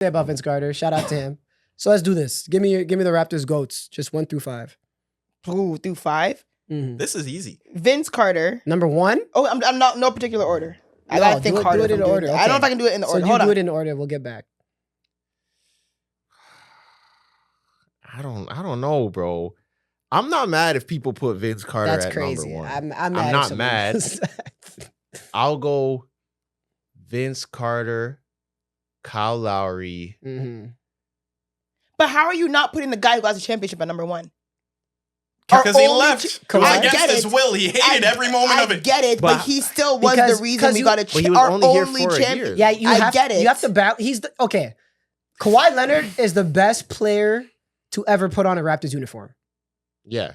about Vince Carter. Shout out to him. So let's do this. Give me the Raptors GOATs, just 1 through 5. Ooh, through 5. Mm-hmm. This is easy. Vince Carter. Number 1. Oh, I'm not no particular order. I No, gotta think do it harder. in if I'm order. doing it. I don't know if I can do it in the order. So Hold you do on. it in order. We'll get back. I don't know, bro. I'm not mad if people put Vince Carter That's at crazy. number 1. I'm mad I'm if not someone mad. does that. I'll go Vince Carter, Kyle Lowry. Mm-hmm. But how are you not putting the guy who got the championship at number 1? Because he Our only left. It was I against get his it. will. He hated every moment of I it. get it, but he still was the reason we got a But he was our only here only for a champion. year. Yeah, you I have, get it. You have to battle. Okay. Kawhi Leonard is the best player to ever put on a Raptors uniform. Yeah.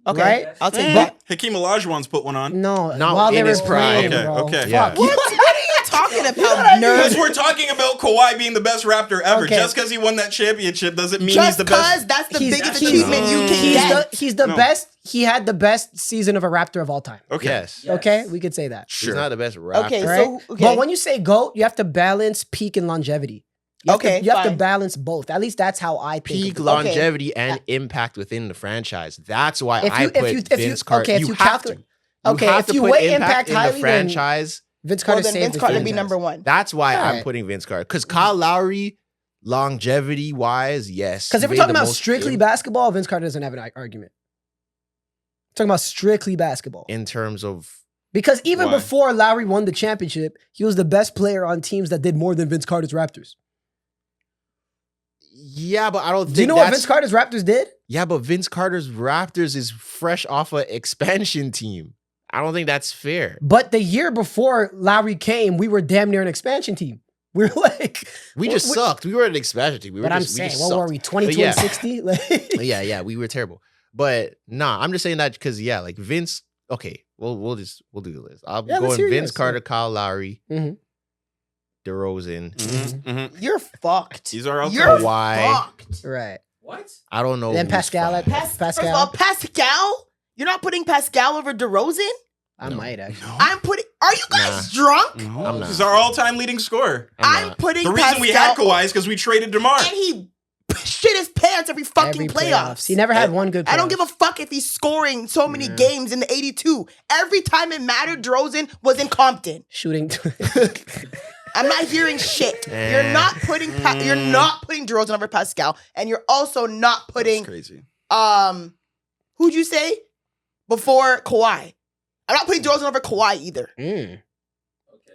Okay, Right? I'll take But- that. Hakeem Olajuwon's put one on. No, Not while they in were his prime. playing, bro. Okay. Yeah. Fuck. What are you talking about, Because nerd? we're talking about Kawhi being the best Raptor ever. Okay. Just because he won that championship doesn't mean he's Just the because best. that's the He's- biggest he's- achievement you can get. He's the No. best. He had the best season of a Raptor of all time. Okay. Yes. Okay, we could say that. He's not the best rapper. Okay, Right? so okay. But when you say GOAT, you have to balance peak and longevity. You have Okay, to, you have to fine. balance both. At least that's how I think. Peak of it. longevity and impact within the franchise. That's why If I you- put if you- Vince Carter. okay, if you you have calculate- to. Okay, have if to you put weigh impact in highly, the then franchise. Vince well, Carter then saved Vince the Carter be franchise. number 1. That's why I'm Alright. putting Vince Carter. Because Kyle Lowry, longevity wise, yes. Because if he we're made talking the about most strictly basketball, Vince Carter doesn't have an argument. Talking about strictly basketball. in terms of Because even Why? before Lowry won the championship, he was the best player on teams that did more than Vince Carter's Raptors. yeah, but I don't think Do you know what that's- Vince Carter's Raptors did? Yeah, but Vince Carter's Raptors is fresh off an expansion team. I don't think that's fair. But the year before Lowry came, we were damn near an expansion team. We were like, We just sucked. We were an expansion team. but I'm saying, what were we, 22 yeah. and 60? Yeah, we were terrible. But nah, I'm just saying that because like Vince. Okay, we'll do the list. I'm Yeah, let's going hear Vince yours, Carter, yeah. Kyle Lowry, Mhm. DeRozan. You're fucked. These are all You're Kawhi. fucked. Right. What? I don't know. Then who's Pascal five. at First of all, Pascal? You're not putting Pascal over DeRozan? I might actually. I'm putting. Are you guys drunk? No, I'm not. he's our all-time leading scorer. I'm putting The reason we had Kawhi is because we traded DeMar. and he shit his pants every fucking playoffs. He never had one good playoff. I don't give a fuck if he's scoring so many games in the 82. Every time it mattered, DeRozan was in Compton. shooting. I'm not hearing shit. You're not putting you're not putting DeRozan over Pascal, and you're also not That's putting crazy. who'd you say before Kawhi? I'm not putting DeRozan over Kawhi either. Mm.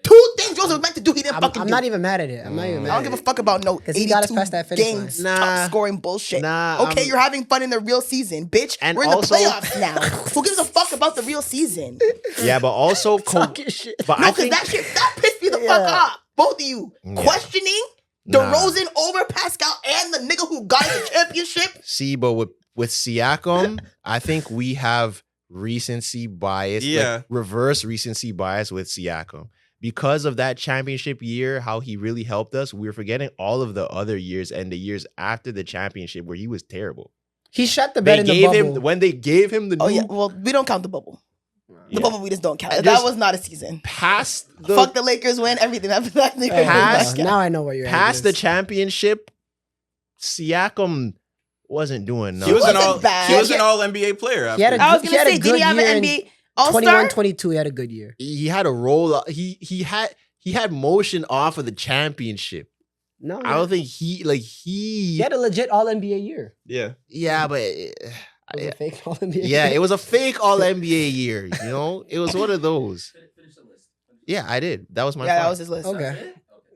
Two things DeRozan was meant to do, he didn't fucking I'm do. not even mad at it. I'm not even mad I don't at give a it. fuck about no 'Cause he got us 82 past that finish line. games, Nah. top scoring bullshit. Nah, Okay, you're having fun in the real season, bitch. And We're in the also- playoffs now. Who gives a fuck about the real season? Yeah, but also Talking shit. But No, I because think that shit, that pissed me the fuck off. Both of you. Yeah. Questioning Nah. DeRozan over Pascal and the nigga who got the championship. see, but with Siakam, I think we have recency bias. Yeah. Reverse recency bias with Siakam. Because of that championship year, how he really helped us, we're forgetting all of the other years and the years after the championship where he was terrible. He shut the They bed in the gave bubble. him when they gave him the Oh new yeah, well, we don't count the bubble. The Yeah. bubble we just don't count. And That just- was not a season. past the Fuck the Lakers win, everything after that. Past- Now I know where you're at. past the championship, Siakam wasn't doing He nothing. was an wasn't all. bad. He was Yeah. an all NBA player. After. He had a I was He gonna had a say, did good he have year an in NBA All-Star? 21-22, he had a good year. He had a roll. He had motion off of the championship. No, I don't think he had a legit All NBA year. Yeah. Yeah, but It was a fake All NBA. yeah, it was a fake All NBA year. You know, it was one of those. Finish the list. Yeah, I did. That was my. Yeah, that five. was his list. Okay. That's it? Okay.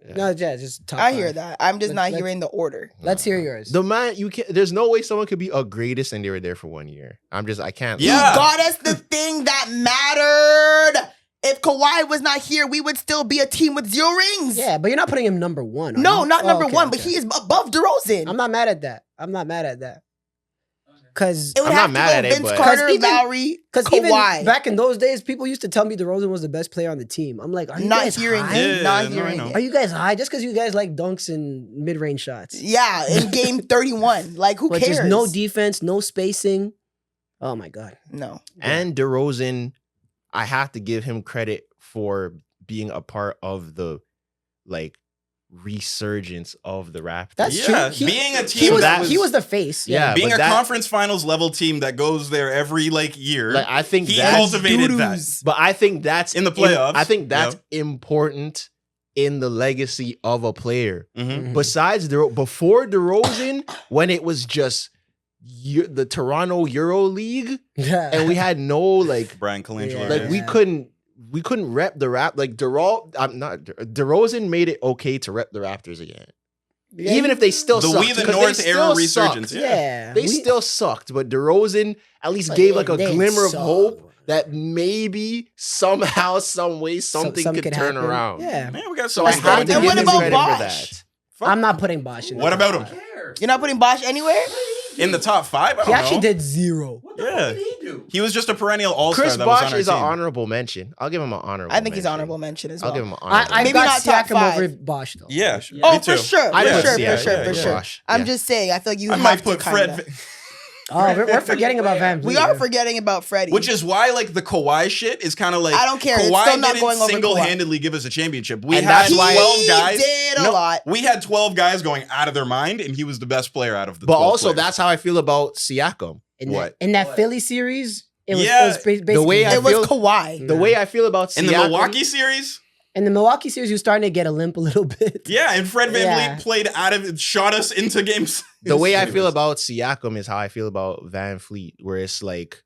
Yeah. No, yeah, just top I five. hear that. I'm just not Let's- hearing the order. Let's hear yours. The man, you can't. There's no way someone could be a greatest and they were there for 1 year. I can't. Yeah. He got us the thing that mattered. If Kawhi was not here, we would still be a team with 0 rings. Yeah, but you're not putting him number one. are No, you? not Oh, number okay, one, but okay. he is above DeRozan. I'm not mad at that. I'm not mad at that. Because It would I'm have not mad to at go it, Vince but- Carter, 'Cause even- Lowry, even Kawhi. back in those days, people used to tell me DeRozan was the best player on the team. I'm like, are you Not guys hearing high? it. Yeah, Not no, I hearing know. Are it. you guys high just because you guys like dunks and mid-range shots? Yeah, in game 31. Like, who But cares? just no defense, no spacing. Oh my God. No. And DeRozan, I have to give him credit for being a part of the resurgence of the Raptors. That's Yeah, true. being a He team was, that was, he was the face. Yeah, being but a that- conference finals level team that goes there every year. Like I think he that's cultivated that. Doo-doos. But I think that's In the playoffs, I think that's yeah. important in the legacy of a player. Mhm. Besides before DeRozan, when it was just the Toronto Euro League, and we had no like Brian Colangelo. Yeah. like yeah. we couldn't rep the rap like DeRozan made it okay to rep the Raptors again. Yeah, Even if they still the sucked, We the 'cause they North still era sucked. resurgence. yeah, They still sucked, but DeRozan at least gave like a They glimmer of suck. hope that maybe somehow, some way, something Something could could turn happen. around. Yeah, Man, we got So some I respect. have to And give what him about credit for Bosh? that. I'm not putting Bosh in. What the about top him? five. You're not putting Bosh anywhere? In the top 5? I don't He actually know. did 0. Yeah. He was just a perennial all-star Chris that was on Bosh our is an team. honorable mention. I'll give him an honorable. I think he's mention. honorable mention as well. I'll give him an honorable. I Maybe got not top Siakam 5. over Bosh though. Yeah. Oh, me for too. sure. I'd For put sure, Siakam for sure, over for sure. Bosh. I'm Yeah. just saying, I feel like you I have might to put kinda. Fred. Oh, we're forgetting about Van Vliet. We are forgetting about Freddie. Which is why, like, the Kawhi shit is kind of like... I don't care. It's Kawhi still not didn't going over single-handedly give us a championship. We And had that's why- 12 he guys. did a lot. We had 12 guys going out of their mind, and he was the best player out of the But 12 also, players. that's how I feel about Siakam. in What? that, in that Philly series. It was, Yeah. it was basically The way I It was feel- Kawhi. The way I feel about Siakam. In the Milwaukee series... in the Milwaukee series, he was starting to get a limp a little bit. Yeah, and Fred VanVleet Yeah. played out of... Shot us into games. The way I feel about Siakam is how I feel about Van Fleet, where it's like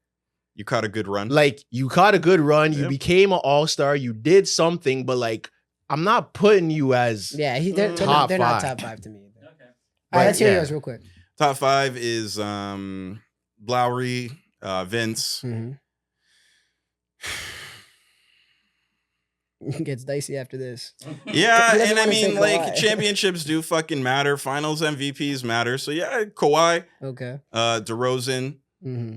You caught a good run. you caught a good run, you Yep. became an all-star, you did something, but like I'm not putting you as Yeah, they're Top not five. top 5 to me. All Okay. right, let's hear yeah. yours real quick. Top 5 is Lowry, Vince. It gets dicey after this. Yeah, He doesn't and I wanna say mean, like, Kawhi. championships do fucking matter. Finals MVPs matter. So yeah, Kawhi, Okay. DeRozan, hmm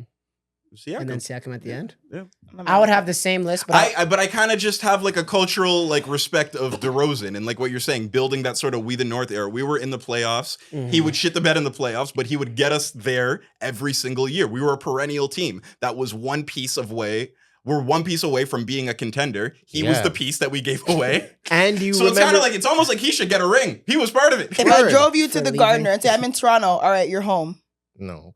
Siakam. And then Siakam at the end. Yeah. I would have the same list, but But I kind of just have like a cultural like respect of DeRozan and like what you're saying, building that sort of We the North era. We were in the playoffs. He would shit the bed in the playoffs, but he would get us there every single year. We were a perennial team that was one piece away. We're one piece away from being a contender. He was Yeah. the piece that we gave away. and you So it's remember kind of like it's almost like he should get a ring. He was part of it. If I Word. drove you to For the leaving. Gardner and say, I'm in Toronto, all right, you're home. no.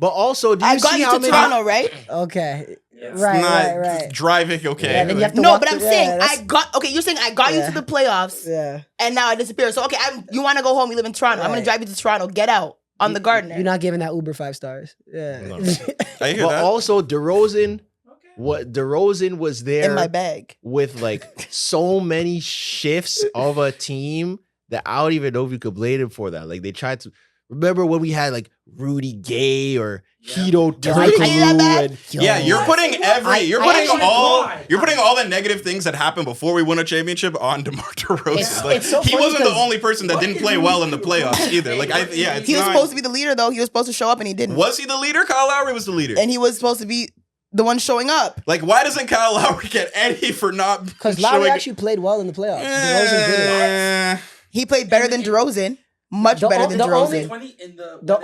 But also, do you I got see you how to many Toronto, right? okay. Yes. Right, Not right. driving, okay. Yeah, then you have to No, walk but I'm through- saying yeah, that's- you're saying I got you Yeah. to the playoffs Yeah. and now I disappear. So okay, you want to go home, you live in Toronto. I'm Right. gonna drive you to Toronto. Get out on the Gardner. You're not giving that Uber 5 stars. Yeah. No. I hear But that. also DeRozan, Okay. DeRozan was there in my bag. with like so many shifts of a team that I don't even know if you could blame him for that. Like they tried to remember when we had like Rudy Gay or Hito Really? Are you that bad? Turkoglu and Yo. Yeah, you're putting you're I putting actually- all the negative things that happened before we won a championship on DeMar DeRozan. It's- Like, it's so he funny wasn't the because- only person that didn't play well in the playoffs either. Like it's He was not- supposed to be the leader though. He was supposed to show up and he didn't. Was he the leader? Kyle Lowry was the leader. And he was supposed to be the one showing up. Like, why doesn't Kyle Lowry get any for not Because Lowry showing- actually played well in the playoffs. DeRozan didn't. Eh, He played better than DeRozan. Much The better o- than the DeRozan. only- The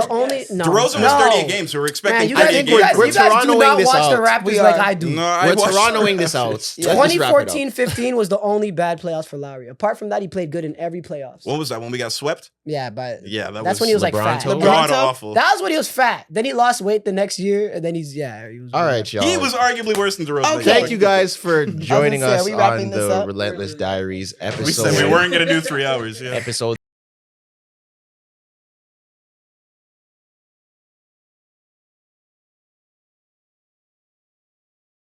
only no. DeRozan was No. 38 games, so we're expecting Man, you 30 guys, think you games. guys, we're you guys do Torontoing not this watch the out. Raptors We like are. I do. No, I we're watched- Torontoing this out. Let's just wrap it up. 2014-15 was the only bad playoffs for Lowry. Apart from that, he played good in every playoffs. What was that, when we got swept? Yeah, but Yeah, that's when he was like fat. LeBronto. God-awful. That was when he was fat. Then he lost weight the next year, and then he was. All right, y'all. He was arguably worse than DeRozan. Okay. Thank you guys for joining say, are us we wrapping on this the up? Relentless Diaries We episode. said we weren't going to do 3 hours, yeah. episode